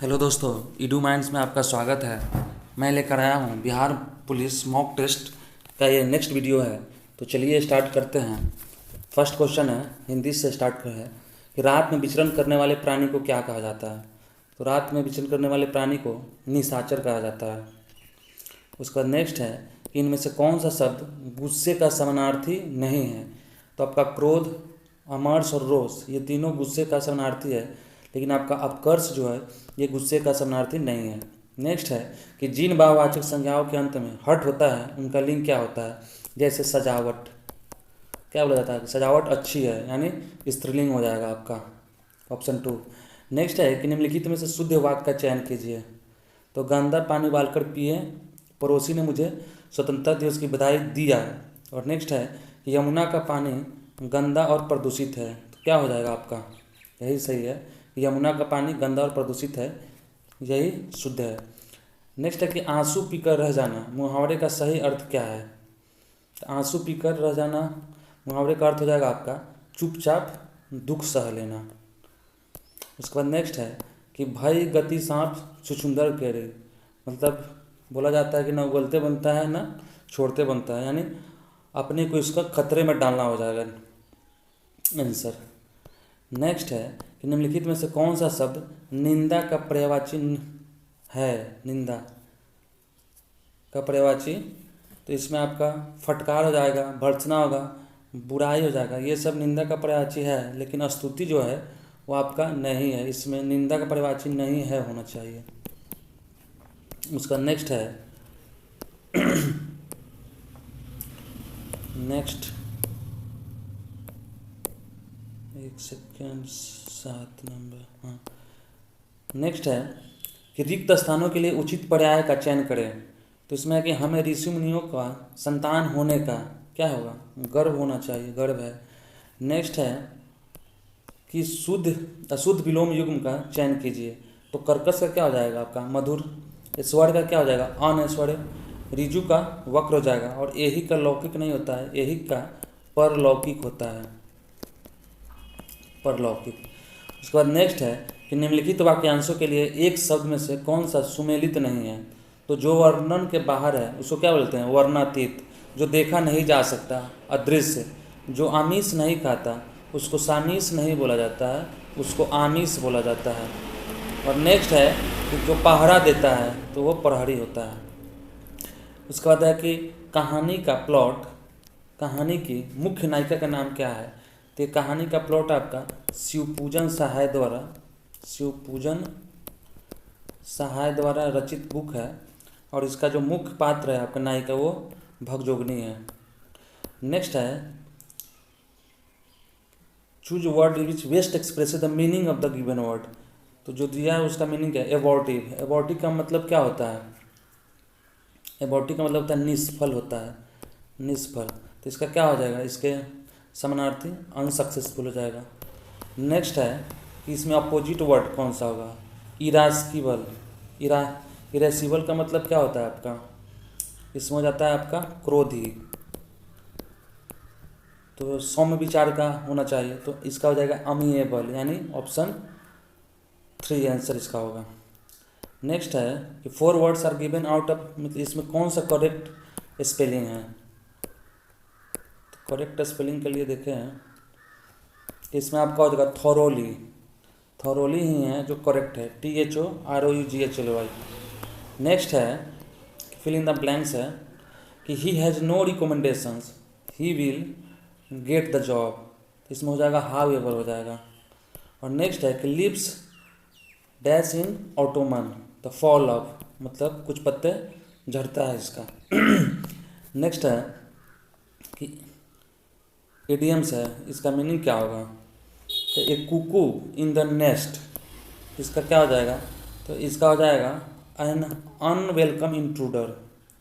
Hello दोस्तों, Edu minds में आपका स्वागत है। मैं लेकर आया हूँ बिहार पुलिस मॉक टेस्ट का ये नेक्स्ट वीडियो है। तो चलिए स्टार्ट करते हैं। फर्स्ट क्वेश्चन है, हिंदी से स्टार्ट है कि रात में विचरण करने वाले प्राणी को क्या कहा जाता है। तो रात में विचरण करने वाले प्राणी को निशाचर कहा जाता है। उसका नेक्स्ट है कि इनमें से कौन सा शब्द गुस्से का समानार्थी नहीं है। तो आपका क्रोध, अमर्ष और रोष ये तीनों गुस्से का समानार्थी है, लेकिन आपका अपकर्ष जो है ये गुस्से का समानार्थी नहीं है। नेक्स्ट है कि जिन भाववाचक संज्ञाओं के अंत में हट होता है उनका लिंग क्या होता है। जैसे सजावट, क्या बोला जाता है, सजावट अच्छी है, यानी स्त्रीलिंग हो जाएगा आपका ऑप्शन 2। नेक्स्ट है कि निम्नलिखित में से शुद्ध वाक्य का चयन कीजिए। तो गंदा पानी उबालकर पिए, पड़ोसी ने मुझे स्वतंत्रता दिवस की बधाई दिया। और नेक्स्ट है कि यमुना का पानी गंदा और प्रदूषित है। तो क्या हो जाएगा आपका, यही सही है, यमुना का पानी गंदा और प्रदूषित है, यही शुद्ध है। नेक्स्ट है कि आंसू पीकर रह जाना मुहावरे का सही अर्थ क्या है। आंसू पीकर रह जाना मुहावरे का अर्थ हो जाएगा आपका चुपचाप दुख सह लेना। उसके बाद नेक्स्ट है कि भय गति सांप छुछुंदर केरे, मतलब बोला जाता है कि ना उगलते बनता है ना छोड़ते बनता है, यानी अपने को इसका खतरे में डालना हो जाएगा आंसर। नेक्स्ट है कि निम्नलिखित में से कौन सा शब्द निंदा का पर्यायवाची है। निंदा का पर्यायवाची, तो इसमें आपका फटकार हो जाएगा, भर्त्सना होगा, बुराई हो जाएगा, ये सब निंदा का पर्यायवाची है। लेकिन स्तुति जो है वो आपका नहीं है, इसमें निंदा का पर्यायवाची नहीं है, होना चाहिए। उसका नेक्स्ट है नेक्स्ट एक सेकेंड, 7 नंबर, हाँ। नेक्स्ट है कि रिक्त स्थानों के लिए उचित पर्याय का चयन करें। तो इसमें है कि हमें ऋषि मुनियों का संतान होने का क्या होगा, गर्व होना चाहिए, गर्व है। नेक्स्ट है कि शुद्ध अशुद्ध विलोम युग्म का चयन कीजिए। तो कर्कश का क्या हो जाएगा आपका मधुर, स्वर का क्या हो जाएगा अनस्वर, रिजु का वक्र हो जाएगा, और एही का लौकिक नहीं होता है, एही का परलौकिक होता है, परलौकिक। उसके बाद नेक्स्ट है कि निम्नलिखित वाक्यांशों के लिए एक शब्द में से कौन सा सुमेलित नहीं है। तो जो वर्णन के बाहर है उसको क्या बोलते हैं, वर्णातीत। जो देखा नहीं जा सकता, अदृश्य। जो आमिष नहीं खाता उसको सामिष नहीं बोला जाता है, उसको आमिष बोला जाता है। और नेक्स्ट है कि जो पहरा देता है तो वो प्रहरी होता है। उसके बाद है कि कहानी का प्लॉट, कहानी की मुख्य नायिका का नाम क्या है। तो ये कहानी का प्लॉट आपका शिवपूजन सहाय द्वारा रचित बुक है, और इसका जो मुख्य पात्र है आपका नायिका वो भगजोगनी है। नेक्स्ट है choose word which best express the meaning of the given word. तो जो दिया है उसका मीनिंग क्या है, एबॉर्टिव। एबॉर्टिव का मतलब क्या होता है, एबॉर्टिव का मतलब होता है निष्फल होता है, निष्फल। तो इसका क्या हो जाएगा, इसके समानार्थी अनसक्सेसफुल हो जाएगा। नेक्स्ट है कि इसमें अपोजिट वर्ड कौन सा होगा, इरास्किबल। इरेसिबल का मतलब क्या होता है आपका, इसमें हो जाता है आपका क्रोधी। तो सौम्य विचार का होना चाहिए, तो इसका हो जाएगा अमिएबल, यानी ऑप्शन 3 आंसर इसका होगा। नेक्स्ट है कि 4 words are given out of, मतलब इसमें कौन सा करेक्ट स्पेलिंग है। तो करेक्ट स्पेलिंग के लिए देखें हैं कि इसमें आपका हो जाएगा थोरोली, थोरोली ही है जो करेक्ट है, THOROUGHLY। नेक्स्ट है फिल इन द ब्लैंक्स है कि he has no recommendations, he will get the job. इसमें हो जाएगा हाउ एवर हो जाएगा। और नेक्स्ट है कि lips dash in Ottoman the fall of, मतलब कुछ पत्ते झड़ता है इसका। नेक्स्ट है कि इडियम्स है, इसका मीनिंग क्या होगा। तो एक कुकू इन द नेस्ट, इसका क्या हो जाएगा, तो इसका हो जाएगा एन अनवेलकम इंट्रूडर।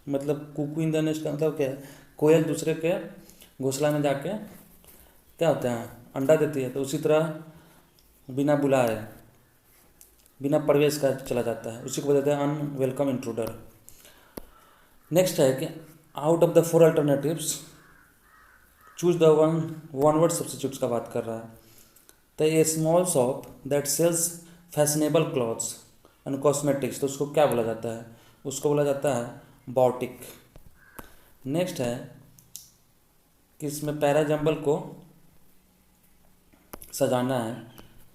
मतलब कुकू इन द नेस्ट का मतलब क्या है, कोयल दूसरे के घोंसला में जाके क्या होता है अंडा देती है, तो उसी तरह बिना बुलाए बिना प्रवेश का चला जाता है, उसी को बोलते हैं अनवेलकम इंट्रूडर। नेक्स्ट है कि out of the 4 alternatives choose the one word substitutes का बात कर रहा है। तो a small shop that sells fashionable clothes, and cosmetics, तो उसको क्या बोला जाता है? उसको बोला जाता है बॉटिक। नेक्स्ट है कि इसमें पैराजम्बल को सजाना है,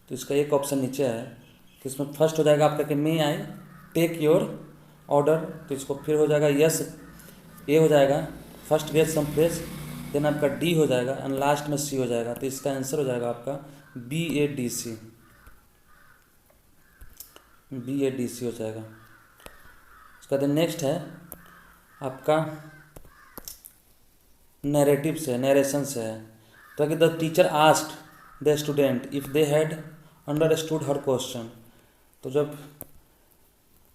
तो इसका एक ऑप्शन नीचे है कि इसमें फर्स्ट हो जाएगा आपका कि may I take your order, तो इसको फिर हो जाएगा यस, ए हो जाएगा first get some fresh, then आपका डी हो जाएगा एंड लास्ट में सी हो जाएगा, तो इसका आंसर हो जाएगा आपका BADC, BADC हो जाएगा। उसके बाद नेक्स्ट है आपका नैरेटिव से, नरेशन से है, तो कि the teacher asked the student if they had understood her question, तो जब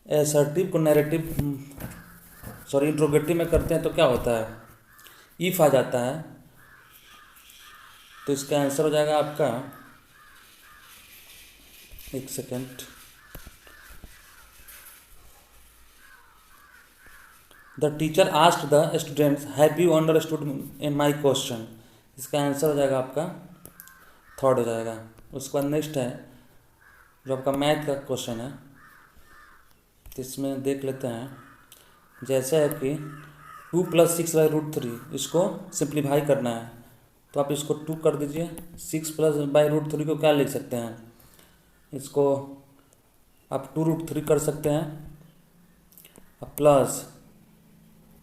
असर्टिव को नैरेटिव इंट्रोगेटिव में करते हैं तो क्या होता है? इफ़ आ जाता है, तो इसका आंसर हो जाएगा आपका, एक second, the teacher asked the students have you understood in my question, इसका आंसर हो जाएगा आपका थर्ड हो जाएगा। उसके बाद नेक्स्ट है जो आपका मैथ का क्वेश्चन है, तो इसमें देख लेते हैं, जैसे है कि 2 + 6/√3 इसको सिंप्लीफाई करना है, तो आप इसको 2 कर दीजिए, 6 + को क्या लिख सकते हैं? इसको आप 2√3 कर सकते हैं, प्लस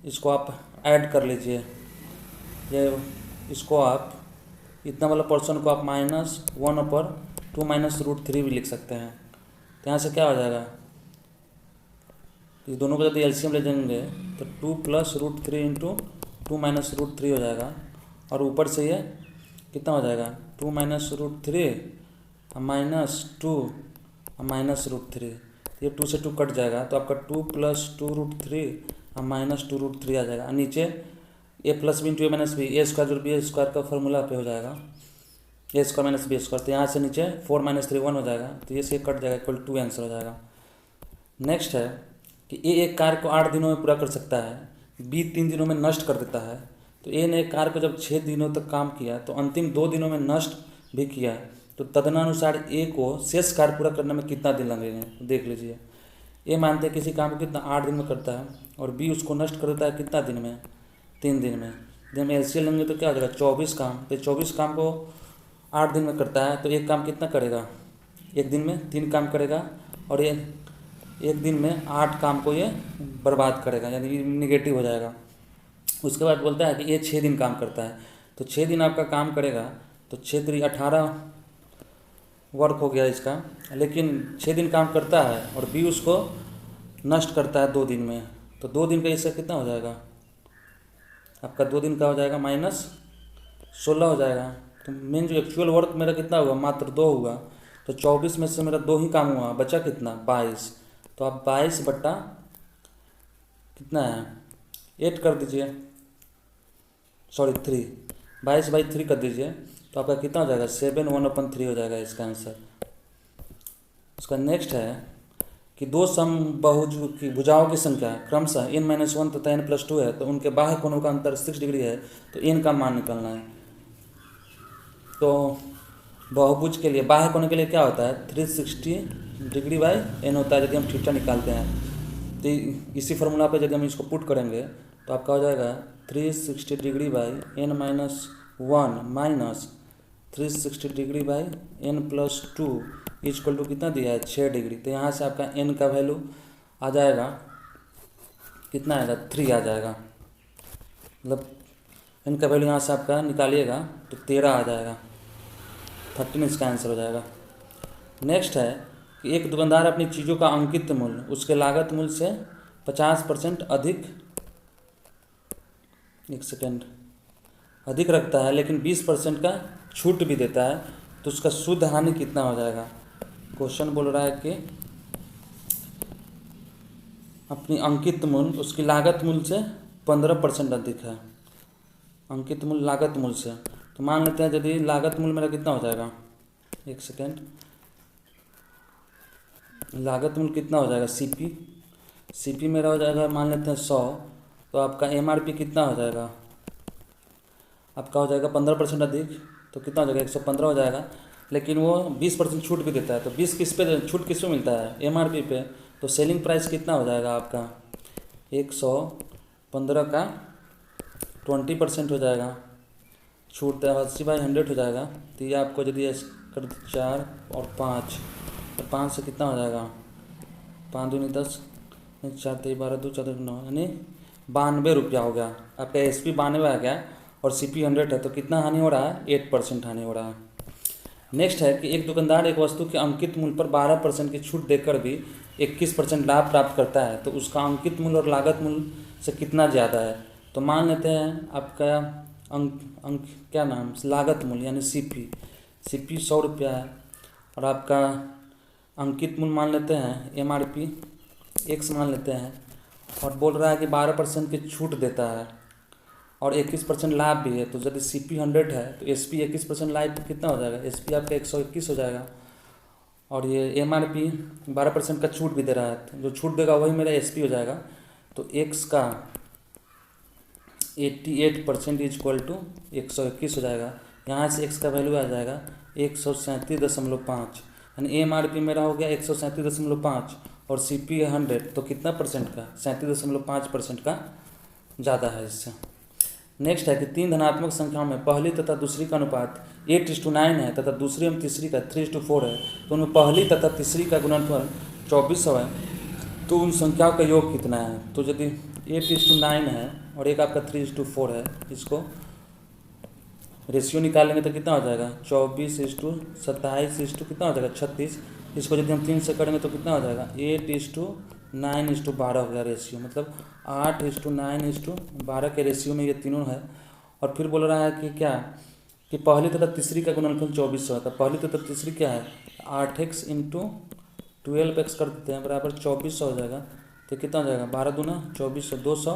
इसको आप ऐड कर लीजिए, ये इसको आप इतना वाला पोर्शन को आप -1/2 - √3 भी लिख सकते हैं। तो यहाँ से क्या हो जाएगा, इस दोनों को यदि एलसीएम ले जाएंगे तो 2 + √3 × 2 - √3 हो जाएगा, और ऊपर से ये कितना हो जाएगा 2 - √3 -2 -√3, ये 2 से 2 कट जाएगा, तो आपका 2 + 2√3 -2√3 आ जाएगा। नीचे a + b × a - b, a² का फॉर्मूला पे हो जाएगा, a² - b², तो यहाँ से नीचे 4 - 3 1 हो जाएगा, तो ये से कट जाएगा, इक्वल 2 आंसर हो जाएगा। नेक्स्ट है कि ए एक कार्य को 8 दिनों में पूरा कर सकता है, बी 3 दिनों में नष्ट कर देता है, तो ए ने कार्य को जब 6 दिनों तक काम किया तो अंतिम 2 दिनों में नष्ट भी किया, तो तदनुसार ए को शेष कार्य पूरा करने में कितना दिन लगेंगे? देख लीजिए, ए मानते हैं किसी काम को कितना 8 दिन में करता है, और बी उसको नष्ट कर देता है कितना दिन में? 3 दिन में। जब हम एलसीएम लेंगे तो क्या हो जाएगा 24 काम, तो 24 काम को 8 दिन में करता है, तो एक काम कितना करेगा? एक दिन में 3 काम करेगा, और ये एक दिन में 8 काम को ये बर्बाद करेगा, यानी निगेटिव हो जाएगा। उसके बाद बोलता है कि ये 6 दिन काम करता है, तो 6 दिन आपका काम करेगा, तो 6 3 18 वर्क हो गया इसका, लेकिन 6 दिन काम करता है और बी उसको नष्ट करता है 2 दिन में, तो 2 दिन का इससे कितना हो जाएगा आपका? 2 दिन का हो जाएगा -16 हो जाएगा। तो मेन जो एक्चुअल वर्क मेरा कितना हुआ? मात्र 2 हुआ, तो 24 में से मेरा 2 ही काम हुआ, बचा कितना? 22, तो आप 22 बट्टा कितना है 8 कर दीजिए, 3, 22/3 कर दीजिए, तो आपका कितना हो जाएगा 7 1/3 हो जाएगा इसका आंसर। उसका नेक्स्ट है कि 2 समबाहु की भुजाओं की संख्या क्रमशः n-1 तथा n+2 है, तो उनके बाह्य कोणों का अंतर 6 डिग्री है, तो n का मान निकालना है। तो बहुभुज के लिए बाह्य कोण के लिए क्या होता है 360 डिग्री बाई n होता है, यदि हम थीटा निकालते हैं, तो इसी फार्मूला पे यदि हम इसको पुट करेंगे तो आपका हो जाएगा 360 degree by n-1 -360 degree by n+2 equal to कितना दिया है 6 डिग्री। तो यहाँ से आपका n का वैल्यू आ जाएगा कितना आएगा 3 आ जाएगा, मतलब n का वैल्यू यहाँ से आपका निकालिएगा तो 13 आ जाएगा, 13 इसका आंसर हो जाएगा। नेक्स्ट है कि एक दुकानदार अपनी चीज़ों का अंकित मूल्य उसके लागत मूल्य से 50% अधिक, एक सेकेंड, अधिक रखता है, लेकिन 20% का छूट भी देता है, तो उसका शुद्ध हानि कितना हो जाएगा? क्वेश्चन बोल रहा है कि अपनी अंकित मूल्य उसकी लागत मूल्य से 15% अधिक है, अंकित मूल्य लागत मूल्य से, तो मान लेते हैं यदि लागत मूल्य मेरा कितना हो जाएगा, एक सेकेंड, लागत मूल्य कितना हो जाएगा सीपी मेरा हो जाएगा मान लेते हैं 100, तो आपका एमआरपी कितना हो जाएगा आपका हो जाएगा 15% अधिक, तो कितना हो जाएगा 115 हो जाएगा, लेकिन वो 20% छूट भी देता है। तो 20 किस पे छूट किस पे मिलता है? MRP पे। तो सेलिंग प्राइस कितना हो जाएगा आपका? 115 का 20% हो जाएगा, छूट 80/100 हो जाएगा। तो ये आपको यदि कर 4 और 5, तो 5 से कितना हो जाएगा? 5 दूनी 10, 4 3 12 2 14 9, यानी 92 रुपया हो गया आपका। SP 92 आ गया और CP 100 है, तो कितना हानि हो रहा है? 8% हानि हो रहा है। नेक्स्ट है कि एक दुकानदार एक वस्तु के अंकित मूल्य पर 12% की छूट देकर भी 21% लाभ प्राप्त करता है, तो उसका अंकित मूल्य और लागत मूल्य से कितना ज़्यादा है? तो मान लेते हैं आपका अंक क्या नाम, लागत मूल्य यानी CP 100 रुपया है, और आपका अंकित मूल्य मान लेते हैं MRP X मान लेते हैं, और बोल रहा है कि 12% की छूट देता है और 21% लाभ भी है। तो यदि CP 100 है तो SP 21% लाभ कितना हो जाएगा? SP आपका 121 हो जाएगा, और ये MRP 12% का छूट भी दे रहा है, तो जो छूट देगा वही मेरा SP हो जाएगा। तो X का 88% इक्वल टू 121 हो जाएगा। यहाँ से X का वैल्यू आ जाएगा 137.5, यानी MRP मेरा हो गया 137.5 और CP 100 तो कितना परसेंट का? 37.5% का ज़्यादा है इससे। नेक्स्ट है कि 3 धनात्मक संख्याओं में पहली तथा दूसरी का अनुपात 8:9 है तथा दूसरी एवं तीसरी का 3:4 है, तो उनमें पहली तथा तीसरी का गुणनफल 2400 है, तो उन संख्याओं का योग कितना है? तो यदि 8:9 है और एक आपका 3:4 है, इसको रेशियो निकालेंगे तो कितना हो जाएगा? 24:27 कितना हो जाएगा? 36। इसको यदि हम 3 से करेंगे तो कितना हो जाएगा? 8:9:12 हो गया रेशियो, मतलब 8:9:12 के रेशियो में ये तीनों है। और फिर बोल रहा है कि क्या कि पहली तथा तीसरी का गुणनफल 2400 है। तो पहली तथा तीसरी क्या है? 8x × 12x कर देते हैं बराबर 2400 हो जाएगा। तो कितना हो जाएगा? 12 दूना 2400, 200,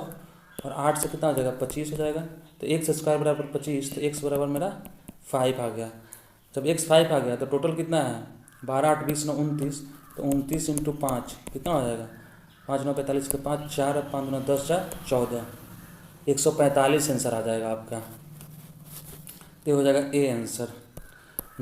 और 8 से कितना हो जाएगा? 25 हो जाएगा। तो x² बराबर 25, तो x बराबर मेरा 5 आ गया। जब x 5 आ गया तो टोटल कितना है? 12 8 20 9 29, तो 29 × 5 कितना हो जाएगा? 5 9 45 के 5 4 और 5 9 10 4 14, 145 आंसर आ जाएगा आपका। तो हो जाएगा A आंसर।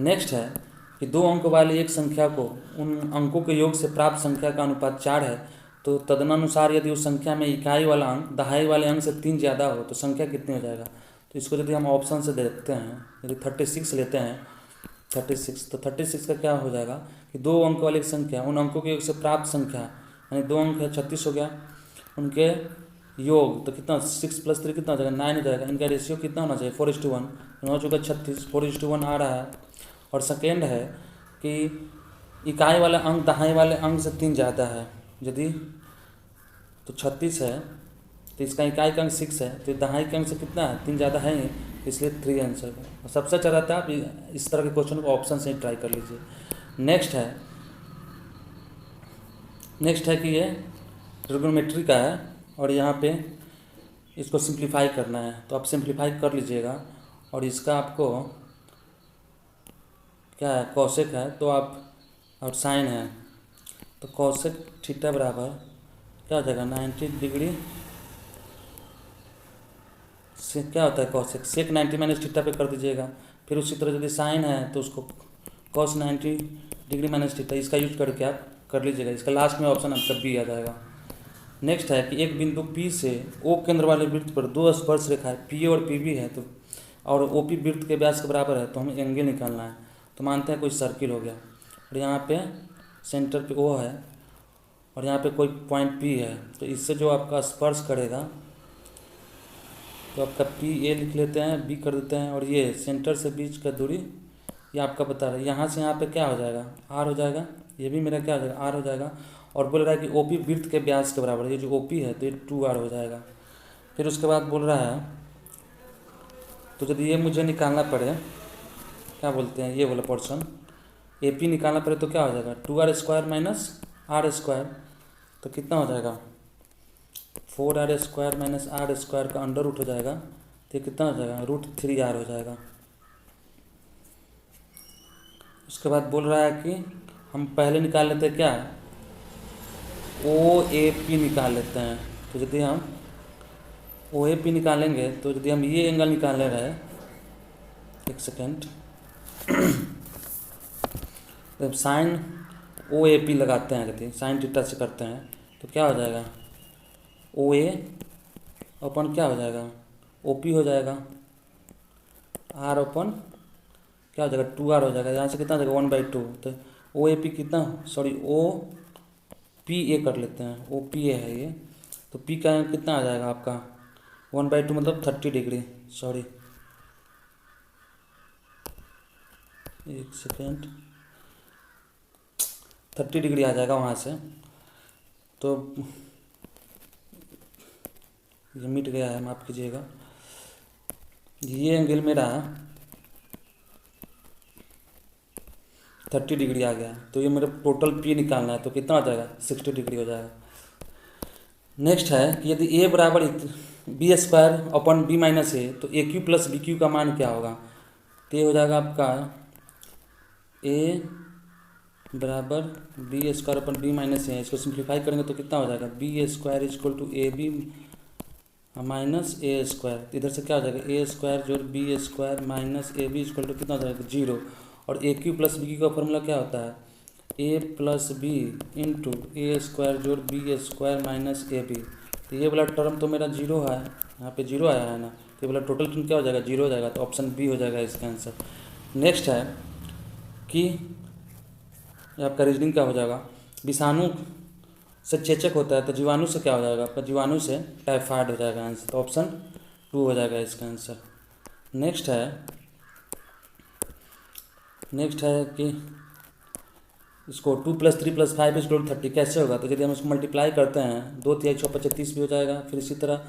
नेक्स्ट है कि 2 अंक वाली एक संख्या को उन अंकों के योग से प्राप्त संख्या का अनुपात 4 है, तो तदनुसार यदि उस संख्या में इकाई वाला अंक दहाई वाले अंक से 3 ज़्यादा हो तो संख्या कितनी हो जाएगा? तो इसको यदि हम ऑप्शन से देखते हैं, यदि 36 लेते हैं 36, तो 36 का क्या हो जाएगा कि 2 अंक वाली एक संख्या उन अंकों के योग से प्राप्त संख्या, यानी 2 अंक है 36 हो गया, उनके योग तो कितना 6 + 3 कितना हो जाएगा? 9 हो जाएगा। इनका रेशियो कितना होना चाहिए? 4:1, हो चुका 36, 4:1 आ रहा है। और सेकेंड है कि इकाई वाला अंक दहाई वाले अंक से 3 ज़्यादा है, यदि तो 36 है तो इसका इकाई का अंक 6 है, तो दहाई के अंक से कितना है? 3 ज़्यादा है, इसलिए 3 आंसर है। सबसे अच्छा रहता है आप इस तरह के क्वेश्चन को ऑप्शन से ही ट्राई कर लीजिए। नेक्स्ट है कि ये ट्रिग्नोमेट्री का है और यहाँ पे इसको सिंप्लीफाई करना है, तो आप सिंप्लीफाई कर लीजिएगा। और इसका आपको क्या है? कॉसेक है, तो आप और साइन है, तो कॉसेक थीटा बराबर क्या हो जाएगा? 90 डिग्री से क्या होता है? कॉसेक सेक 90 - थीटा पे कर दीजिएगा। फिर उसी तरह यदि साइन है तो उसको cos 90 डिग्री - थीटा, इसका यूज करके आप कर लीजिएगा। इसका लास्ट में ऑप्शन आपका B आ जाएगा। नेक्स्ट है कि एक बिंदु P से O केंद्र वाले वृत्त पर 2 स्पर्श रेखाएं PA और PB है, तो और OP वृत्त के व्यास के बराबर है, तो हमें एंगल निकालना है। तो मानते हैं कोई सर्किल हो गया और यहाँ पे सेंटर पे O है और यहाँ पे कोई पॉइंट P है, तो इससे जो आपका स्पर्श करेगा तो आपका PA लिख लेते हैं, B कर देते हैं, और ये सेंटर से बीच का दूरी ये आपका बता रहा है। यहाँ से यहाँ पे क्या हो जाएगा? R हो जाएगा। ये भी मेरा क्या हो जाएगा? R हो जाएगा। और बोल रहा है कि OP वृत्त के व्यास के बराबर है, ये जो OP है तो ये 2R हो जाएगा। फिर उसके बाद बोल रहा है तो यदि ये मुझे निकालना पड़े, क्या बोलते हैं, ये वाला पोर्शन AP निकालना पड़े तो क्या हो जाएगा? 2R² - R², तो कितना हो जाएगा? 4R² - R² का अंडर रूट हो जाएगा, तो ये कितना हो जाएगा? √3R हो जाएगा। उसके बाद बोल रहा है कि हम पहले निकाल लेते हैं क्या? OAP निकाल लेते हैं। तो यदि हम OAP निकालेंगे तो यदि हम ये एंगल निकाल ले रहे हैं, एक सेकेंड, जब साइन ओ ए पी लगाते हैं, कहते हैं साइन थीटा से करते हैं, तो क्या हो जाएगा, ओ ए अपन क्या हो जाएगा, ओ पी हो जाएगा, आर अपन क्या हो जाएगा, 2r हो जाएगा। यहाँ से कितना हो जाएगा, 1/2। तो ओ ए पी कितना, सॉरी ओ पी ए कर लेते हैं, ओ पी ए है ये, तो पी का कितना आ जाएगा आपका 1/2 मतलब 30 डिग्री, सॉरी एक सेकेंड, 30 डिग्री आ जाएगा वहाँ से। तो ये मिट गया है, माफ़ कीजिएगा। ये एंगल मेरा 30 डिग्री आ गया, तो ये मेरा टोटल पी निकालना है, तो कितना हो जाएगा, 60 डिग्री हो जाएगा। नेक्स्ट है कि यदि ए बराबर B square upon B minus A, तो A cube plus B cube का मान क्या होगा, तो ये हो जाएगा आपका ए बराबर B square upon B minus A. इसको सिंप्लीफाई करेंगे तो कितना हो जाएगा, B square equal to A B minus A square. इधर से क्या हो जाएगा, ए स्क्वायर जोड़ B square minus A B equal to कितना हो जाएगा, 0। और A cube plus B cube का फॉर्मूला क्या होता है, A plus B into A square जोड़ B square minus A B. तो ये वाला टर्म तो मेरा 0 है, यहाँ पे 0 आया है ना, तो ये वाला टोटल टर्म क्या हो जाएगा, 0 हो जाएगा, तो ऑप्शन बी हो जाएगा इसका आंसर। नेक्स्ट है कि आपका रीजनिंग क्या हो जाएगा, विषाणु से चेचक होता है, तो जीवाणु से क्या हो जाएगा आपका, जीवाणु से टाइफाइड हो जाएगा आंसर, तो ऑप्शन 2 हो जाएगा इसका आंसर। नेक्स्ट है कि इसको 2 + 3 + 5 = 30 कैसे होगा, तो यदि हम इसको मल्टीप्लाई करते हैं, 2 × 6 = 35 भी हो जाएगा, फिर इसी तरह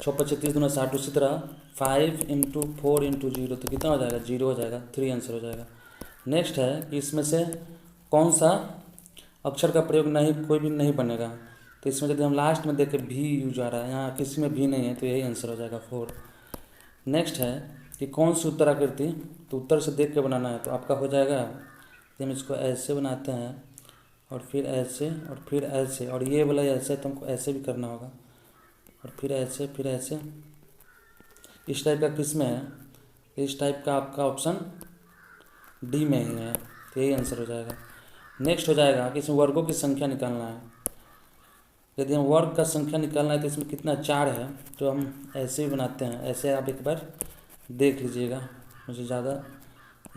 6 × 35 × 60, उसी तरह 5 × 4 × 0, तो कितना हो जाएगा, 0 हो जाएगा, 3 आंसर हो जाएगा। नेक्स्ट है कि इसमें से कौन सा अक्षर का प्रयोग नहीं, कोई भी नहीं बनेगा, तो इसमें यदि हम लास्ट में देखें भी यूज आ रहा है, यहाँ किसी में भी नहीं है, तो यही आंसर हो जाएगा 4। नेक्स्ट है कि कौन सी उत्तराकृति, तो उत्तर से देख के बनाना है, तो आपका हो जाएगा, हम इसको ऐसे बनाते हैं और फिर ऐसे और फिर ऐसे, और ये वाला ऐसे, तो हमको ऐसे भी करना होगा, और फिर ऐसे फिर ऐसे, इस टाइप का किस में है, इस टाइप का आपका ऑप्शन डी में ही है, तो यही आंसर हो जाएगा। नेक्स्ट हो जाएगा कि इसमें वर्गों की संख्या निकालना है। यदि हम वर्ग का संख्या निकालना है तो इसमें कितना 4 है, तो हम ऐसे ही बनाते हैं, ऐसे आप एक बार देख लीजिएगा, मुझे ज़्यादा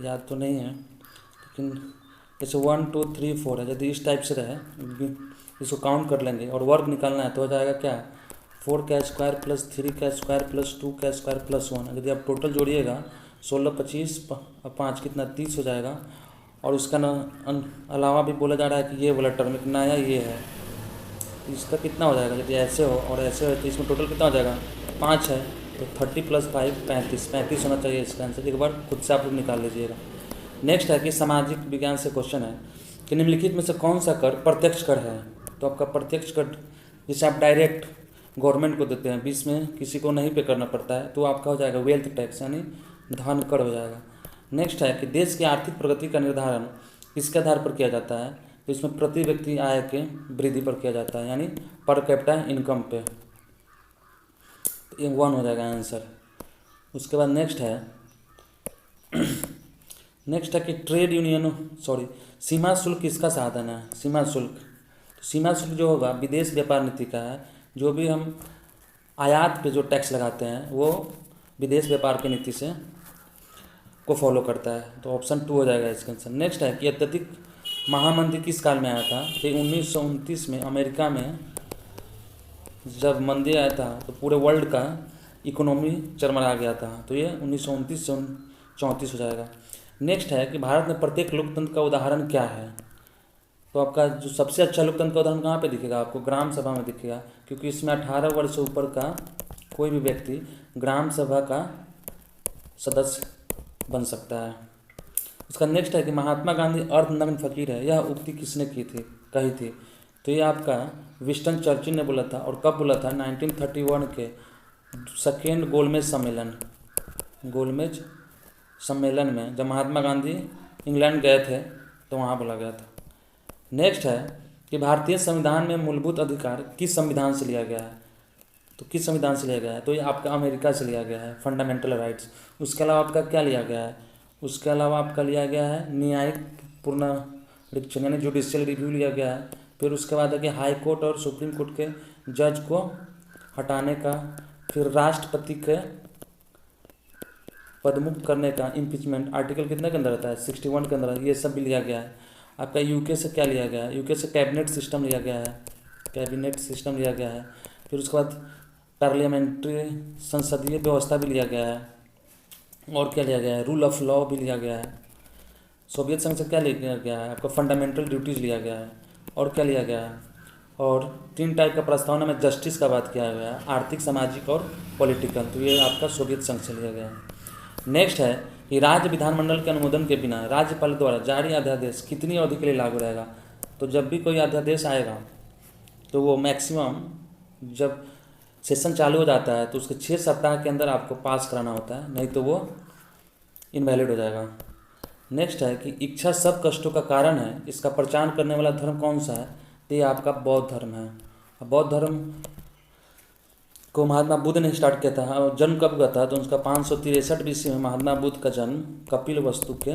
याद तो नहीं है, लेकिन जैसे 1 2 3 4 है, यदि इस टाइप से रहे, इसको काउंट कर लेंगे और वर्ग निकालना है, तो हो जाएगा क्या, 4 का स्क्वायर प्लस 3 का स्क्वायर प्लस 2 का स्क्वायर प्लस 1। यदि आप टोटल जोड़िएगा 16 25 5 कितना 30 हो जाएगा। और उसका अलावा भी बोला जा रहा है कि ये वाला टर्म एक नया ये है, इसका कितना हो जाएगा, यदि ऐसे हो और ऐसे हो, तो इसमें टोटल कितना हो जाएगा, 5 है, तो 30 + 5 35 होना चाहिए इसका आंसर, एक बार खुद से आप लोग निकाल लीजिएगा। नेक्स्ट है कि सामाजिक विज्ञान से क्वेश्चन है कि निम्नलिखित में से कौन सा कर प्रत्यक्ष कर है, तो आपका प्रत्यक्ष कर जिसे आप डायरेक्ट गवर्नमेंट को देते हैं, बीच में किसी को नहीं पे करना पड़ता है, तो आपका हो जाएगा वेल्थ टैक्स, यानी धन कर हो जाएगा। नेक्स्ट है कि देश की आर्थिक प्रगति का निर्धारण किसके आधार पर किया जाता है, तो इसमें प्रति व्यक्ति आय के वृद्धि पर किया जाता है, यानी पर कैपिटा इनकम पे, तो ये 1 हो जाएगा आंसर। उसके बाद नेक्स्ट है कि ट्रेड यूनियन सीमा शुल्क किसका साधन है, सीमा शुल्क, तो सीमा शुल्क जो होगा विदेश व्यापार नीति का है, जो भी हम आयात पे जो टैक्स लगाते हैं वो विदेश व्यापार की नीति से को फॉलो करता है, तो ऑप्शन 2 हो जाएगा इसका आंसर। नेक्स्ट है कि अत्यधिक महामंदी किस काल में आया था, तो 1929 में अमेरिका में जब मंदी आया था तो पूरे वर्ल्ड का इकोनॉमी चरमरा गया था, तो ये 1929 से 34 हो जाएगा। नेक्स्ट है कि भारत में प्रत्येक लोकतंत्र का उदाहरण क्या है, तो आपका जो सबसे अच्छा लोकतंत्र का उदाहरण कहाँ पे दिखेगा आपको, ग्राम सभा में दिखेगा, क्योंकि इसमें 18 वर्ष से ऊपर का कोई भी व्यक्ति ग्राम सभा का सदस्य बन सकता है। उसका नेक्स्ट है कि महात्मा गांधी अर्धनग्न फकीर है, यह उक्ति किसने कही थी, तो ये आपका विंस्टन चर्चिल ने बोला था, और कब बोला था, 1931 के सेकेंड गोलमेज सम्मेलन में, जब महात्मा गांधी इंग्लैंड गए थे तो वहाँ बोला गया था। नेक्स्ट है कि भारतीय संविधान में मूलभूत अधिकार किस संविधान से लिया गया है, तो किस संविधान से लिया गया है, तो ये आपका अमेरिका से लिया गया है, फंडामेंटल राइट्स। उसके अलावा आपका क्या लिया गया है, उसके अलावा आपका लिया गया है न्यायिक पूर्ण जुरिडिक्शन यानी जुडिशियल रिव्यू लिया गया है। फिर उसके बाद है कि हाई कोर्ट और सुप्रीम कोर्ट के जज को हटाने का, फिर राष्ट्रपति के पदमुक्त करने का, इम्पीचमेंट आर्टिकल कितने के अंदर रहता है 61 के अंदर, ये सब भी लिया गया है। आपका यूके से क्या लिया गया है, यूके से कैबिनेट सिस्टम लिया गया है, कैबिनेट सिस्टम लिया गया है। फिर उसके बाद पार्लियामेंट्री संसदीय व्यवस्था भी लिया गया है। और क्या लिया गया है, रूल ऑफ लॉ भी लिया गया है। सोवियत संघ से क्या लिया गया है, आपका फंडामेंटल ड्यूटीज़ लिया गया है। और क्या लिया गया है, और 3 टाइप का प्रस्तावना में जस्टिस का बात किया गया है, आर्थिक, सामाजिक और पॉलिटिकल, तो ये आपका सोवियत संघ से लिया गया है। नेक्स्ट है कि राज्य विधानमंडल के अनुमोदन के बिना राज्यपाल द्वारा जारी अध्यादेश कितनी अवधि के लिए लागू रहेगा। तो जब भी कोई अध्यादेश आएगा तो वो मैक्सिमम जब सेशन चालू हो जाता है तो उसके 6 सप्ताह के अंदर आपको पास कराना होता है, नहीं तो वो इनवैलिड हो जाएगा। नेक्स्ट है कि इच्छा सब कष्टों का कारण है, इसका प्रचार करने वाला धर्म कौन सा है, तो ये आपका बौद्ध धर्म है। बौद्ध धर्म को महात्मा बुद्ध ने स्टार्ट किया था और जन्म कब हुआ था, तो उसका 563 BC में महात्मा बुद्ध का जन्म कपिल वस्तु के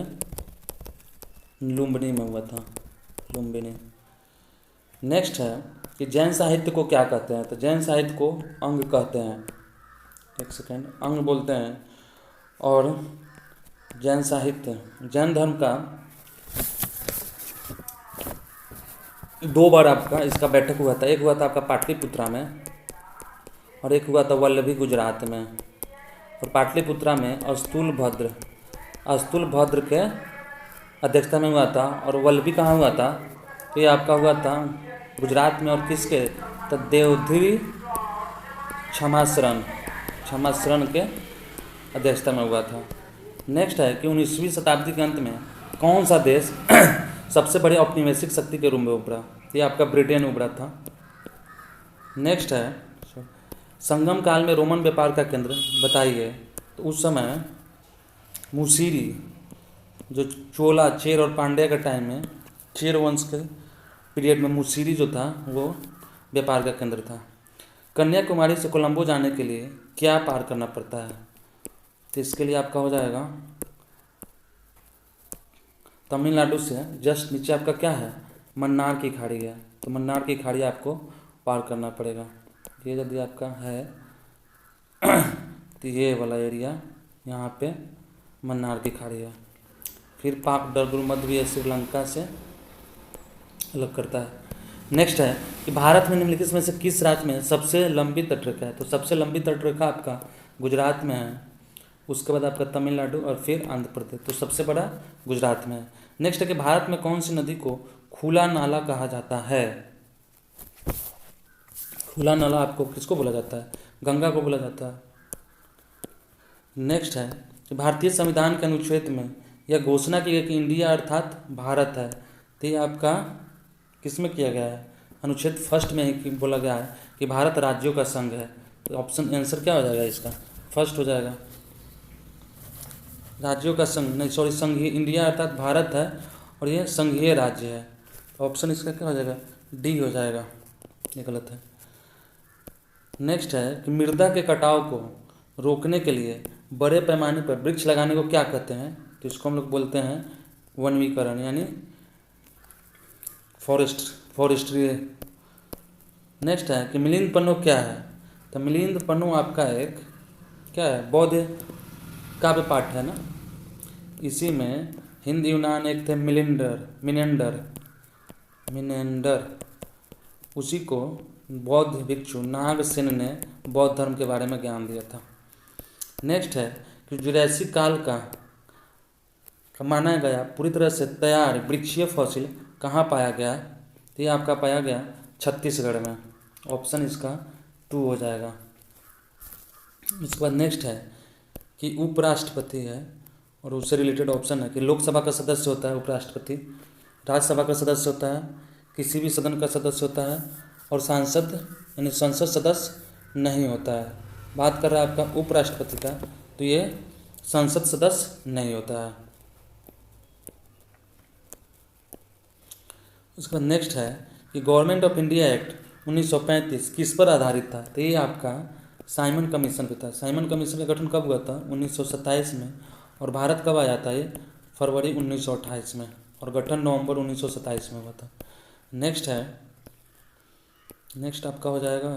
लुम्बिनी में हुआ था, लुम्बिनी। नेक्स्ट है कि जैन साहित्य को क्या कहते हैं, तो जैन साहित्य को अंग कहते हैं, एक सेकेंड, अंग बोलते हैं। और जैन साहित्य, जैन धर्म का 2 बार आपका इसका बैठक हुआ था। एक हुआ था आपका पाटलिपुत्रा में और एक हुआ था वल्लभी गुजरात में। और पाटलिपुत्रा में अस्तुल भद्र के अध्यक्षता में हुआ था। और वल्लभी कहाँ हुआ था, तो ये आपका हुआ था गुजरात में। और किसके, तो देवधिरी क्षमाशरण के अध्यक्षता में हुआ था। नेक्स्ट है कि 19वीं शताब्दी के अंत में कौन सा देश सबसे बड़े औपनिवेशिक शक्ति के रूप में उभरा, ये आपका ब्रिटेन उभरा था। नेक्स्ट है संगम काल में रोमन व्यापार का केंद्र बताइए, तो उस समय मुसीरी, जो चोला, चेर और पांड्या के टाइम में, चेर वंश के पीरियड में मुसीरी जो था वो व्यापार का केंद्र था। कन्याकुमारी से कोलंबो जाने के लिए क्या पार करना पड़ता है, तो इसके लिए आपका हो जाएगा तमिलनाडु से जस्ट नीचे आपका क्या है, मन्नार की खाड़ी है, तो मन्नार की खाड़ी आपको पार करना पड़ेगा। ये यदि आपका है तो ये वाला एरिया यहाँ पे मन्नार की खाड़ी है। फिर पाक डगरुमध भी है, श्रीलंका से अलग करता है। नेक्स्ट है कि भारत में निम्नलिखित में से किस राज्य में सबसे लंबी तटरेखा है, तो सबसे लंबी तटरेखा आपका गुजरात में है, उसके बाद आपका तमिलनाडु और फिर आंध्र प्रदेश, तो सबसे बड़ा गुजरात में है। नेक्स्ट है कि भारत में कौन सी नदी को खुला नाला कहा जाता है। खुला नाला आपको किसको बोला जाता है, गंगा को बोला जाता है। नेक्स्ट है कि भारतीय संविधान के अनुच्छेद में यह घोषणा की गई कि इंडिया अर्थात भारत है, तो ये आपका किस में किया गया है, अनुच्छेद 1 में ही बोला गया है कि भारत राज्यों का संघ है। तो ऑप्शन आंसर क्या हो जाएगा इसका, 1 हो जाएगा, राज्यों का संघ, नहीं सॉरी, संघीय, इंडिया अर्थात भारत है और ये संघीय राज्य है, तो ऑप्शन इसका क्या हो जाएगा, डी हो जाएगा, ये गलत है। नेक्स्ट है कि मृदा के कटाव को रोकने के लिए बड़े पैमाने पर वृक्ष लगाने को क्या कहते हैं, तो इसको हम लोग बोलते हैं वनीकरण यानी फॉरेस्ट्री। नेक्स्ट है कि मिलिंद पन्नु क्या है, तो मिलिंद पन्नु आपका एक क्या है, बौद्ध काव्य पाठ है ना, इसी में हिंद यूनान एक थे मिनेंडर, उसी को बौद्ध भिक्षु नागसेन ने बौद्ध धर्म के बारे में ज्ञान दिया था। नेक्स्ट है कि जुरैसिक काल का माना गया पूरी तरह से तैयार वृक्षीय फॉसिल कहाँ पाया गया, तो ये आपका पाया गया छत्तीसगढ़ में, ऑप्शन इसका 2 हो जाएगा। इसके बाद नेक्स्ट है कि उपराष्ट्रपति है और उससे रिलेटेड ऑप्शन है कि लोकसभा का सदस्य होता है उपराष्ट्रपति, राज्यसभा का सदस्य होता है, किसी भी सदन का सदस्य होता है, और सांसद यानी संसद सदस्य नहीं होता है। बात कर रहा है आपका उपराष्ट्रपति का, तो ये संसद सदस्य नहीं होता है। उसके बाद नेक्स्ट है कि गवर्नमेंट ऑफ इंडिया एक्ट 1935 किस पर आधारित था, तो ये आपका साइमन कमीशन पे था। साइमन कमीशन का गठन कब हुआ था, 1927 में, और भारत कब आया था, ये फरवरी 1928 में। और गठन नवंबर 1927 में हुआ था। नेक्स्ट आपका हो जाएगा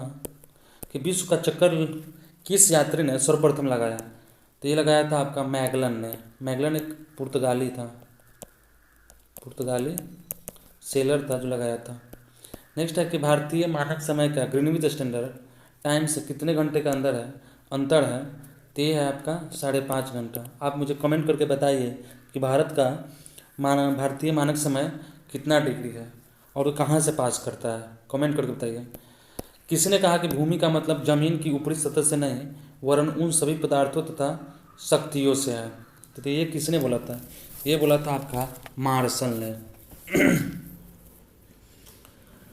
कि विश्व का चक्कर किस यात्री ने सर्वप्रथम लगाया। तो ये लगाया था आपका मैगलन ने। मैगलन एक पुर्तगाली सेलर था जो लगाया था। नेक्स्ट है कि भारतीय मानक समय का ग्रीनविच स्टैंडर्ड टाइम से कितने घंटे का अंतर है। तो ये है आपका 5.5 घंटा। आप मुझे कमेंट करके बताइए कि भारतीय मानक समय कितना डिग्री है और वो कहाँ से पास करता है। कमेंट करके बताइए। किसने कहा कि भूमि का मतलब जमीन की ऊपरी सतह से नहीं वरन उन सभी पदार्थों तथा शक्तियों से है। तो ये किसने बोला था। ये बोला था आपका मार्शल ने।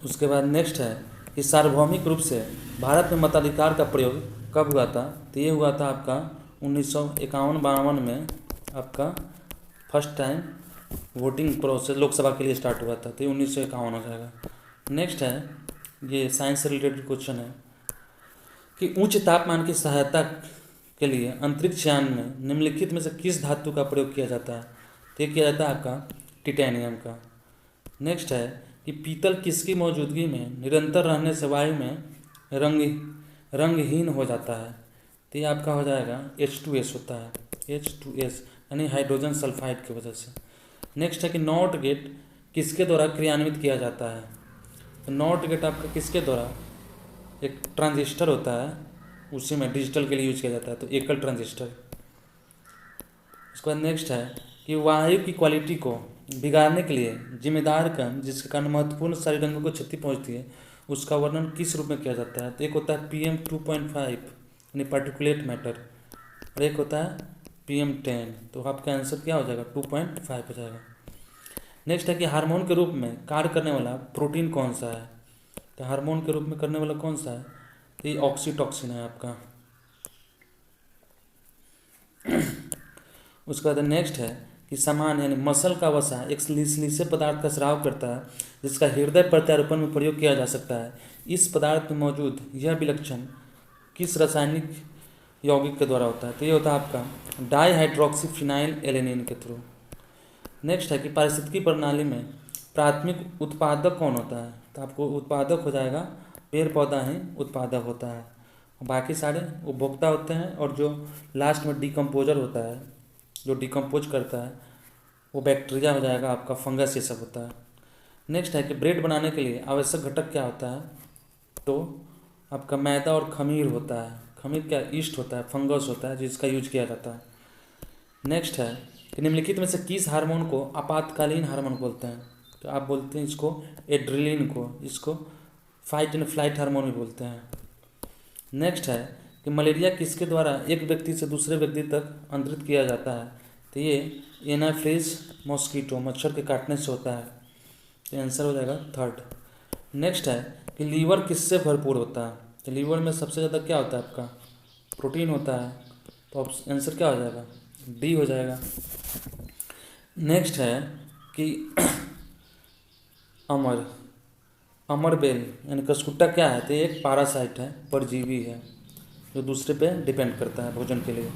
उसके बाद नेक्स्ट है कि सार्वभौमिक रूप से भारत में मताधिकार का प्रयोग कब हुआ था। तो ये हुआ था आपका 1951-52 में आपका first time voting process Lok Sabha के लिए स्टार्ट हुआ था। तो ये 1951 हो जाएगा। नेक्स्ट है ये साइंस से रिलेटेड क्वेश्चन है कि उच्च तापमान की सहायता के लिए अंतरिक्ष यान में निम्नलिखित में से किस धातु का प्रयोग किया जाता है। तो ये किया जाता है आपका टिटेनियम का। नेक्स्ट है कि पीतल किसकी मौजूदगी में निरंतर रहने से वायु में रंगहीन हो जाता है। तो ये आपका हो जाएगा H2S होता है। H2S यानी हाइड्रोजन सल्फाइड की वजह से। नेक्स्ट है कि नॉट गेट किसके द्वारा क्रियान्वित किया जाता है। तो नॉट गेट आपका किसके द्वारा, एक ट्रांजिस्टर होता है उसी में डिजिटल के लिए यूज किया जाता है। तो एकल ट्रांजिस्टर। उसके बाद नेक्स्ट है कि वायु की क्वालिटी को बिगाड़ने के लिए जिम्मेदार कण जिसके कारण महत्वपूर्ण सारी रंगों को क्षति पहुंचती है उसका वर्णन किस रूप में किया जाता है। तो एक होता है PM2.5 यानी पार्टिकुलेट मैटर और एक होता है PM10। तो आपका आंसर क्या हो जाएगा 2.5 हो जाएगा। नेक्स्ट है कि हार्मोन के रूप में कार्य करने वाला प्रोटीन कौन सा है। तो हार्मोन के रूप में करने वाला कौन सा है। तो ये ऑक्सीटॉक्सिन है आपका। उसके बाद नेक्स्ट है कि सामान यानी मसल का वसा एक सलीसे पदार्थ का स्राव करता है जिसका हृदय प्रत्यारोपण में प्रयोग किया जा सकता है। इस पदार्थ में मौजूद यह विलक्षण किस रासायनिक यौगिक के द्वारा होता है। तो ये होता है आपका डाईहाइड्रोक्सीफिनाइल एलेनिन के थ्रू। नेक्स्ट है कि पारिस्थितिकी प्रणाली में प्राथमिक उत्पादक कौन होता है। तो आपको उत्पादक हो जाएगा पेड़ पौधा ही उत्पादक होता है, बाकी सारे उपभोक्ता होते हैं। और जो लास्ट में डिकम्पोजर होता है जो डिकम्पोज करता है वो बैक्टीरिया हो जाएगा आपका, फंगस ये सब होता है। नेक्स्ट है कि ब्रेड बनाने के लिए आवश्यक घटक क्या होता है। तो आपका मैदा और खमीर होता है। खमीर क्या, ईस्ट होता है, फंगस होता है जिसका यूज किया जाता है। नेक्स्ट है कि निम्नलिखित में से किस हार्मोन को आपातकालीन हार्मोन बोलते हैं। तो आप बोलते हैं इसको एड्रेलिन को, इसको फाइट एंड फ्लाइट हार्मोन भी बोलते हैं। नेक्स्ट है कि मलेरिया किसके द्वारा एक व्यक्ति से दूसरे व्यक्ति तक अंतरित किया जाता है। तो ये एनाफिलीज मॉस्किटो मच्छर के काटने से होता है। तो आंसर हो जाएगा 3rd। नेक्स्ट है कि लीवर किससे भरपूर होता है। तो लीवर में सबसे ज़्यादा क्या होता है आपका, प्रोटीन होता है। तो आंसर क्या हो जाएगा D हो जाएगा। नेक्स्ट है कि अमरबेल यानी कसकुट्टा क्या है। तो एक पैरासाइट है, परजीवी है जो दूसरे पे डिपेंड करता है भोजन के लिए।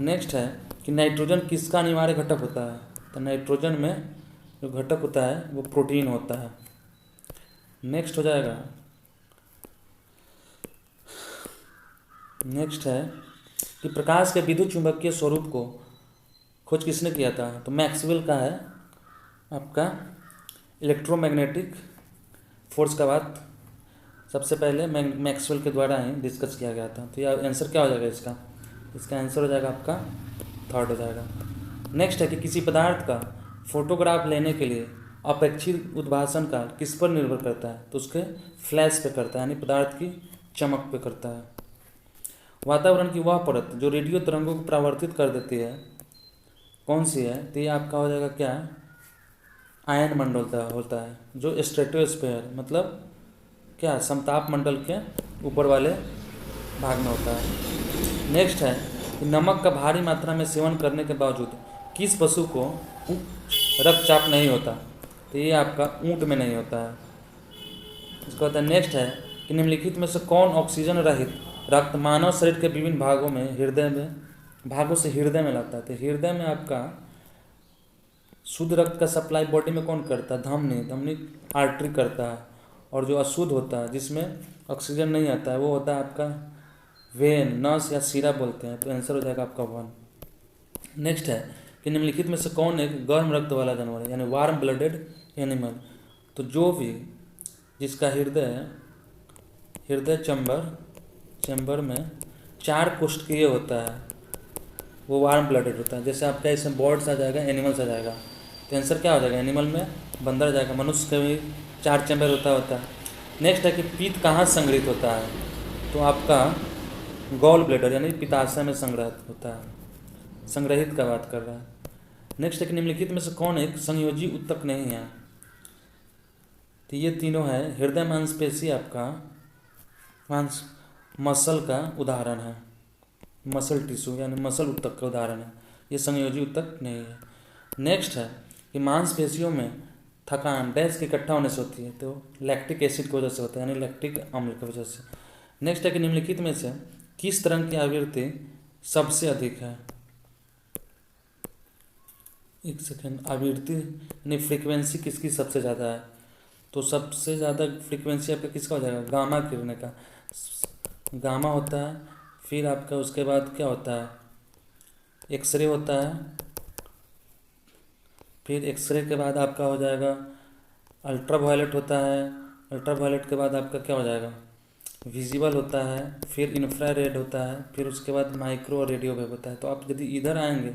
नेक्स्ट है कि नाइट्रोजन किसका अनिवार्य घटक होता है। तो नाइट्रोजन में जो घटक होता है वो प्रोटीन होता है। नेक्स्ट हो जाएगा, नेक्स्ट है कि प्रकाश के विद्युत चुंबकीय स्वरूप को खोज किसने किया था। तो मैक्सवेल का है आपका। इलेक्ट्रोमैग्नेटिक फोर्स का बात सबसे पहले मैक्सवेल के द्वारा ही डिस्कस किया गया था। तो यह आंसर क्या हो जाएगा इसका आंसर हो जाएगा आपका 3rd हो जाएगा। नेक्स्ट है कि किसी पदार्थ का फोटोग्राफ लेने के लिए अपेक्षित उद्भासन काल किस पर निर्भर करता है। तो उसके फ्लैश पे करता है, यानी पदार्थ की चमक पे करता है। वातावरण की वह परत जो रेडियो तरंगों को परावर्तित कर देती है कौन सी है। तो ये आपका हो जाएगा क्या, आयन मंडल होता है जो स्ट्रेटोस्फीयर मतलब क्या, समताप मंडल के ऊपर वाले भाग में होता है। नेक्स्ट है कि नमक का भारी मात्रा में सेवन करने के बावजूद किस पशु को रक्तचाप नहीं होता। तो ये आपका ऊँट में नहीं होता है। इसका होता है नेक्स्ट है कि निम्नलिखित में से कौन ऑक्सीजन रहित रक्त मानव शरीर के विभिन्न भागों से हृदय में लाता है। तो हृदय में आपका शुद्ध रक्त का सप्लाई बॉडी में कौन करता है? धमनी, धमनी आर्टरी करता है। और जो अशुद्ध होता है जिसमें ऑक्सीजन नहीं आता है वो होता है आपका वेन, नस या सीरा बोलते हैं। तो आंसर हो जाएगा आपका 1। नेक्स्ट है कि निम्नलिखित में से कौन एक गर्म रक्त वाला जानवर है, यानी वार्म ब्लडेड एनिमल? तो जो भी जिसका हृदय चैम्बर में 4 कोशिकीय होता है वो वार्म ब्लडेड होता है। जैसे आपका इसमें बर्ड्स आ जाएगा, एनिमल्स आ जाएगा। तो आंसर क्या हो जाएगा? एनिमल में बंदर आ जाएगा। मनुष्य के भी 4 चैम्बर होता है। नेक्स्ट है कि पित्त कहाँ संग्रहित होता है? तो आपका गॉल ब्लैडर यानी पित्ताशय में संग्रहित होता है। संग्रहित का बात कर रहा है। नेक्स्ट है कि निम्नलिखित में से कौन एक संयोजी ऊतक नहीं है? तो ये तीनों है। हृदय मांसपेशी आपका मसल का उदाहरण है, मसल टिश्यू यानी मसल ऊतक का उदाहरण है। ये संयोजी ऊतक नहीं है। नेक्स्ट है कि मांसपेशियों में थकान डैश के इकट्ठा होने से होती है, तो लैक्टिक एसिड की वजह से होता है, यानी लैक्टिक अम्ल की वजह से। नेक्स्ट है कि निम्नलिखित में से किस तरंग की आवृत्ति सबसे अधिक है? एक सेकेंड, आवृत्ति यानी फ्रीक्वेंसी किसकी सबसे ज़्यादा है? तो सबसे ज़्यादा फ्रीक्वेंसी आपका किसका हो जाएगा? गामा किरण का। गामा होता है, फिर आपका उसके बाद क्या होता है? एक्सरे होता है, फिर एक्सरे के बाद आपका हो जाएगा अल्ट्रावायलेट होता है। अल्ट्रावायलेट के बाद आपका क्या हो जाएगा? विजिबल होता है, फिर इंफ्रारेड होता है, फिर उसके बाद माइक्रो और रेडियो वेव होता है। तो आप यदि इधर आएंगे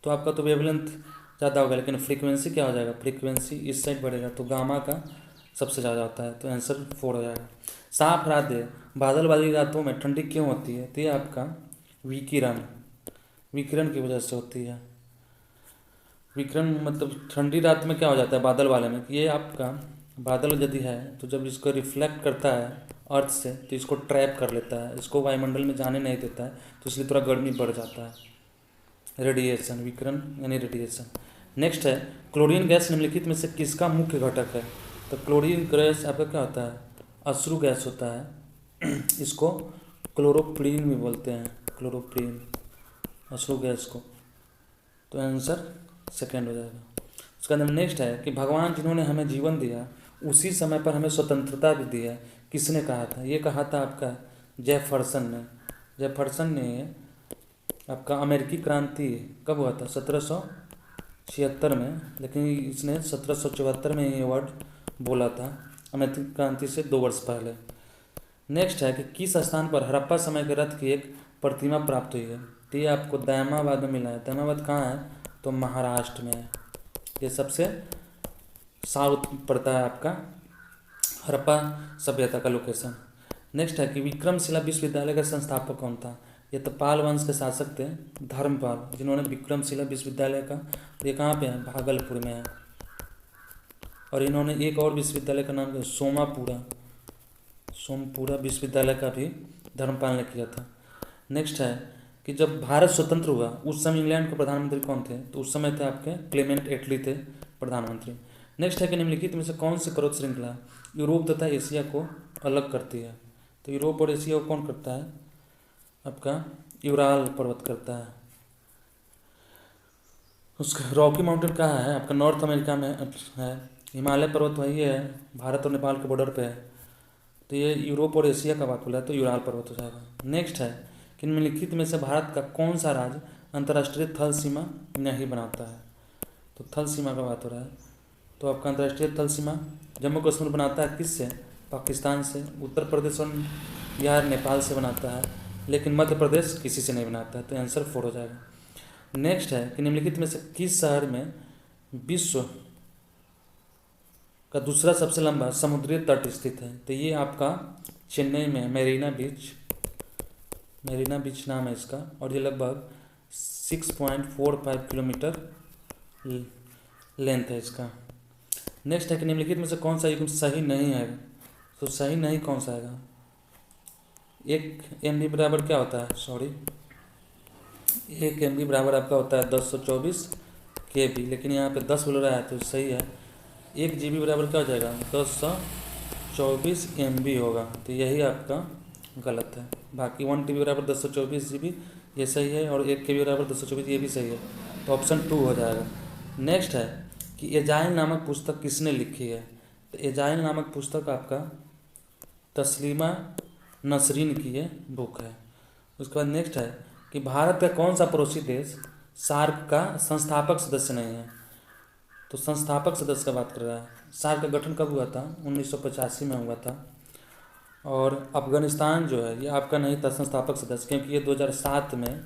तो आपका तो वेवलेंथ ज़्यादा होगा, लेकिन फ्रीक्वेंसी क्या हो जाएगा? फ्रीक्वेंसी इस साइड बढ़ेगा, तो गामा का सबसे ज़्यादा होता है। तो आंसर 4 हो जाएगा। साफ रात है, बादल वाली रातों में ठंडी क्यों होती है? तो ये आपका विकिरण की वजह से होती है। विकिरण मतलब ठंडी रात में क्या हो जाता है बादल वाले में? ये आपका बादल यदि है तो जब इसको रिफ्लेक्ट करता है अर्थ से तो इसको ट्रैप कर लेता है, इसको वायुमंडल में जाने नहीं देता है, तो इसलिए थोड़ा गर्मी बढ़ जाता है। रेडिएशन, विकिरण यानी रेडिएशन। नेक्स्ट है क्लोरीन गैस निम्नलिखित में से किसका मुख्य घटक है? तो क्लोरीन गैस आपका क्या होता है? अश्रु गैस होता है। इसको क्लोरोप्रीन भी बोलते हैं, क्लोरोप्रीन अश्रु गैस को। तो आंसर 2 हो जाएगा। उसका नेक्स्ट है कि भगवान जिन्होंने हमें जीवन दिया उसी समय पर हमें स्वतंत्रता भी दी है, किसने कहा था? ये कहा था आपका जेफरसन ने। जेफरसन ने आपका अमेरिकी क्रांति कब हुआ था? 1776 में, लेकिन इसने 1774 में ये वर्ड बोला था, अमेरिकी क्रांति से 2 वर्ष पहले। नेक्स्ट है कि किस स्थान पर हड़प्पा समय के रथ की एक प्रतिमा प्राप्त हुई है? तो ये आपको दैमाबाद में मिला है। दैमाबाद कहाँ है? तो महाराष्ट्र में है। ये सबसे साउथ पड़ता है आपका हड़प्पा सभ्यता का लोकेशन। नेक्स्ट है कि विक्रमशिला विश्वविद्यालय का संस्थापक कौन था? ये तो पाल वंश के शासक थे धर्मपाल, जिन्होंने विक्रमशिला विश्वविद्यालय का, ये कहाँ पे है? भागलपुर में है। और इन्होंने एक और विश्वविद्यालय का नाम सोमपुरा विश्वविद्यालय का भी धर्मपाल ने किया था। नेक्स्ट है कि जब भारत स्वतंत्र हुआ उस समय इंग्लैंड के प्रधानमंत्री कौन थे? तो उस समय थे आपके क्लेमेंट एटली थे प्रधानमंत्री। नेक्स्ट है कि निम्नलिखित में से कौन सी पर्वत श्रृंखला यूरोप तथा एशिया को अलग करती है? तो यूरोप और एशिया को कौन करता है? आपका यूराल पर्वत करता है। उसका रॉकी माउंटेन कहाँ है? आपका नॉर्थ अमेरिका में है। हिमालय पर्वत वही है, भारत और नेपाल के बॉर्डर पे है। तो ये यूरोप और एशिया का बात बोला है, तो यूराल पर्वत हो जाएगा। नेक्स्ट है कि निम्नलिखित में से भारत का कौन सा राज्य अंतर्राष्ट्रीय थल सीमा नहीं बनाता है? तो थल सीमा का बात हो रहा है, तो आपका अंतर्राष्ट्रीय थल सीमा जम्मू कश्मीर बनाता है किससे? पाकिस्तान से। उत्तर प्रदेश और बिहार नेपाल से बनाता है, लेकिन मध्य प्रदेश किसी से नहीं बनाता है। तो आंसर 4 हो जाएगा। नेक्स्ट है कि निम्नलिखित में से किस शहर में विश्व का दूसरा सबसे लंबा समुद्री तट स्थित है? तो ये आपका चेन्नई में मेरीना बीच नाम है इसका, और ये लगभग 6.45 किलोमीटर लेंथ है इसका। नेक्स्ट है कि निम्नलिखित में से कौन सा युग्म सही नहीं है? तो सही नहीं कौन सा आएगा? 1 MB बराबर क्या होता है? 1 MB बराबर आपका होता है 1024 KB, लेकिन यहाँ पे 10 बोल रहा है तो सही है। 1 GB बराबर क्या हो जाएगा? 1024 MB होगा, तो यही आपका गलत है। बाकी 1 TB बराबर 1024 GB ये सही है, और 1 KB बराबर 224 ये भी सही है। तो ऑप्शन 2 हो जाएगा। नेक्स्ट है कि एजाइल नामक पुस्तक किसने लिखी है। तो एजाइल नामक पुस्तक आपका तस्लीमा नसरीन की ये बुक है। उसके बाद नेक्स्ट है कि भारत का कौन सा पड़ोसी देश सार्क का संस्थापक सदस्य नहीं है। तो संस्थापक सदस्य का बात कर रहा है। सार्क का गठन कब हुआ था? 1985 में हुआ था। और अफगानिस्तान जो है ये आपका नहीं था संस्थापक सदस्य, क्योंकि ये 2007 में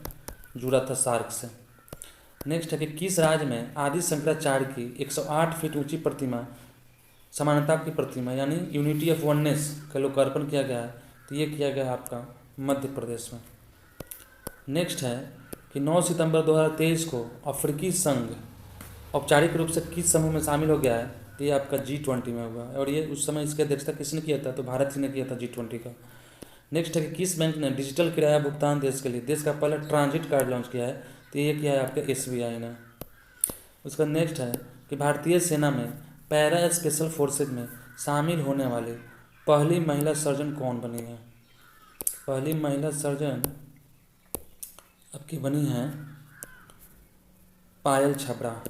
जुड़ा था सार्क से। नेक्स्ट है कि किस राज्य में आदि शंकराचार्य की 108 फीट ऊंची प्रतिमा, समानता की प्रतिमा यानी यूनिटी ऑफ वननेस का लोकार्पण किया गया है? तो ये किया गया है आपका मध्य प्रदेश में। नेक्स्ट है कि 9 सितंबर 2023 को अफ्रीकी संघ औपचारिक रूप से किस समूह में शामिल हो गया है? तो ये आपका G20 में हुआ है। और ये उस समय इसकी अध्यक्षता किसने किया था? तो भारत ही ने किया था G20 का। नेक्स्ट है कि किस बैंक ने डिजिटल किराया भुगतान देश के लिए देश का पहला ट्रांजिट कार्ड लॉन्च किया है? तो ये किया है आपका SBI ने। उसका नेक्स्ट है कि भारतीय सेना में पैरा स्पेशल फोर्सेज में शामिल होने वाली पहली महिला सर्जन कौन बनी है? पहली महिला सर्जन आपकी बनी है पायल छबरा।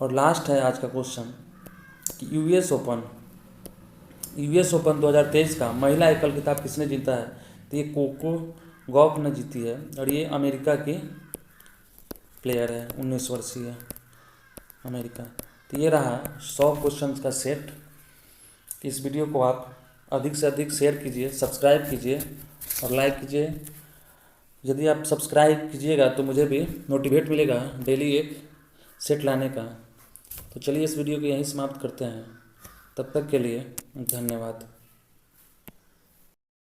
और लास्ट है आज का क्वेश्चन कि US ओपन 2023 का महिला एकल खिताब किसने जीता है? तो ये कोको गॉफ ने जीती है और ये अमेरिका की प्लेयर है, 19 वर्षीय अमेरिका। तो ये रहा 100 क्वेश्चंस का सेट। इस वीडियो को आप अधिक से अधिक शेयर कीजिए, सब्सक्राइब कीजिए और लाइक कीजिए। यदि आप सब्सक्राइब कीजिएगा तो मुझे भी मोटिवेट मिलेगा डेली एक सेट लाने का। तो चलिए इस वीडियो को यहीं समाप्त करते हैं। तब तक के लिए धन्यवाद।